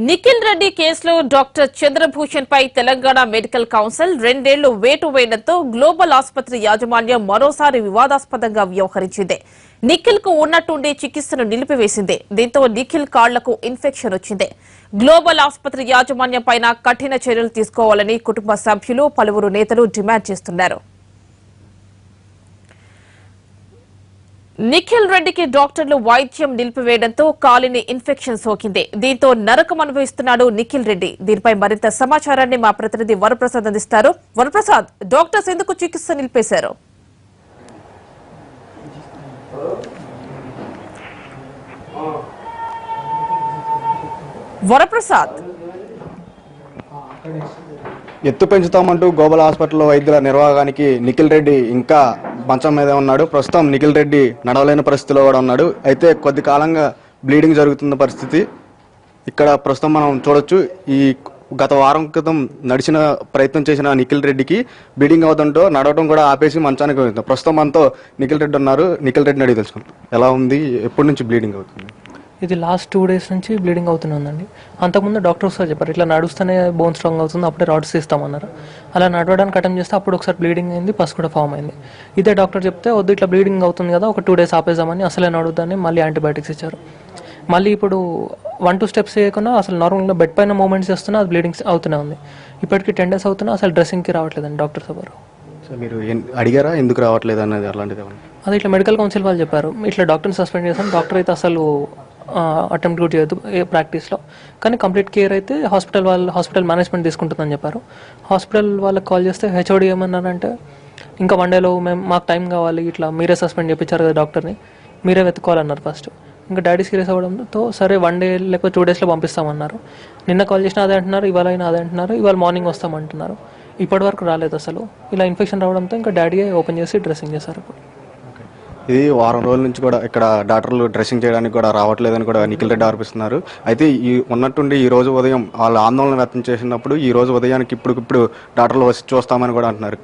నిఖిల్ రెడ్డి కేసులో డాక్టర్ చంద్రభూషణ్ పై Telangana medical council 2 ఏళ్లు వేటు వేయడంతో గ్లోబల్ ఆసుపత్రి యాజమాన్యం మరోసారి వివాదాస్పదంగా వ్యవహరించింది. నిఖిల్ కు ఉన్నట్టుండి చికిత్సను నిలిపివేసింది. దీంతో నిఖిల్ కాళ్లకు ఇన్ఫెక్షన్ వచ్చింది. గ్లోబల్ ఆసుపత్రి యాజమాన్యం పైన కఠిన చర్యలు తీసుకోవాలని కుటుంబ సభ్యులు పలువురు నేతలు డిమాండ్ చేస్తున్నారు. నిఖిల్ రెడ్డికి డాక్టర్లు వైద్యం నిలిపివేయడంతో కాలిని ఇన్ఫెక్షన్ సోకింది. దీంతో నరకం అనుభవిస్తున్నాడు నిఖిల్ రెడ్డి. దీనిపై మరింత సమాచారాన్ని మా ప్రతినిధి వరప్రసాద్ అందిస్తారు. వరప్రసాద్, డాక్టర్స్ ఎందుకు చికిత్స నిలిపేశారు? వరప్రసాద్, ఎత్తు పెంచుతామంటూ గ్లోబల్ హాస్పిటల్ వైద్యుల నిర్వాహానికి నిఖిల్ రెడ్డి ఇంకా మంచం మీద ఉన్నాడు. ప్రస్తుతం నిఖిల్ రెడ్డి నడవలేని పరిస్థితిలో కూడా ఉన్నాడు. అయితే కొద్ది కాలంగా బ్లీడింగ్ జరుగుతున్న పరిస్థితి ఇక్కడ ప్రస్తుతం మనం చూడొచ్చు. ఈ గత వారం క్రితం నడిచిన ప్రయత్నం చేసిన నిఖిల్ రెడ్డికి బ్లీడింగ్ అవుతుంటో నడవడం కూడా ఆపేసి మంచానికి వెళ్తుంది. ప్రస్తుతం మనతో నిఖిల్ రెడ్డి ఉన్నారు. నిఖిల్ రెడ్డిని అడిగి తెలుసుకుంటాం, ఎలా ఉంది, ఎప్పటి నుంచి బ్లీడింగ్ అవుతుంది? ఇది లాస్ట్ 2 days నుంచి బ్లీడింగ్ అవుతూనే ఉందండి. అంతకుముందు డాక్టర్స్ చెప్పారు, ఇట్లా నడుస్తూనే బోన్ స్ట్రాంగ్ అవుతుంది, అప్పుడే రాడ్స్ ఇస్తామన్నారు. అలా నడవడానికి అటెంప్ట్ చేస్తే అప్పుడు ఒకసారి బ్లీడింగ్ అయింది, పస్ కూడా ఫామ్ అయింది. ఇదే డాక్టర్ చెప్తే వద్దు, ఇట్లా బ్లీడింగ్ అవుతుంది కదా, ఒక 2 days ఆపేద్దామని అసలే నడుద్దని మళ్ళీ యాంటీబయాటిక్స్ ఇచ్చారు. మళ్ళీ ఇప్పుడు 1-2 steps చేయకుండా అసలు నార్మల్గా బెడ్ పైన మూమెంట్స్ చేస్తున్నా అది బ్లీడింగ్ అవుతూనే ఉంది. ఇప్పటికి 10 days అవుతున్నా అసలు డ్రెస్సింగ్కి రావట్లేదండి డాక్టర్స్ ఎవరు. సో మీరు అడిగారా ఎందుకు రావట్లేదు అనేది? అలాంటిది అది ఇట్లా మెడికల్ కౌన్సిల్ వాళ్ళు చెప్పారు, ఇట్లా డాక్టర్ని సస్పెండ్ చేస్తాం, డాక్టర్ అయితే అసలు అటెంప్ట్ కూడా చేయొద్దు ఏ ప్రాక్టీస్లో, కానీ కంప్లీట్ కేర్ అయితే హాస్పిటల్ మేనేజ్మెంట్ తీసుకుంటుందని చెప్పారు. హాస్పిటల్ వాళ్ళకి కాల్ చేస్తే హెచ్ఓడి ఏమన్నారంటే, ఇంకా 1 dayలో మాకు టైం కావాలి, ఇట్లా మీరే సస్పెండ్ చేయించారు కదా డాక్టర్ని, మీరే వెతుక్కోవాలన్నారు ఫస్ట్. ఇంకా డాడీ సీరియస్ అవ్వడంతో సరే 1 day లేకపోతే 2 daysలో పంపిస్తామన్నారు. నిన్న కాల్ చేసినా అదే అంటున్నారు, ఇవాళ అయినా అదే అంటున్నారు, ఇవాళ మార్నింగ్ వస్తామంటున్నారు. ఇప్పటి వరకు రాలేదు అసలు. ఇలా ఇన్ఫెక్షన్ రావడంతో ఇంకా డాడీ ఓపెన్ చేసి డ్రెస్సింగ్ చేశారు. ఇప్పుడు ఇది వారం రోజుల నుంచి కూడా ఇక్కడ డాక్టర్లు డ్రెస్సింగ్ చేయడానికి కూడా రావట్లేదని కూడా నిఖిల్ రెడ్డి ఆరోపిస్తున్నారు. అయితే ఈ ఉన్నట్టుండి ఈ రోజు ఉదయం వాళ్ళు ఆందోళన వ్యక్తం చేసినప్పుడు ఈ రోజు ఉదయానికి ఇప్పుడు డాక్టర్లు వచ్చి చూస్తామని కూడా అంటున్నారు.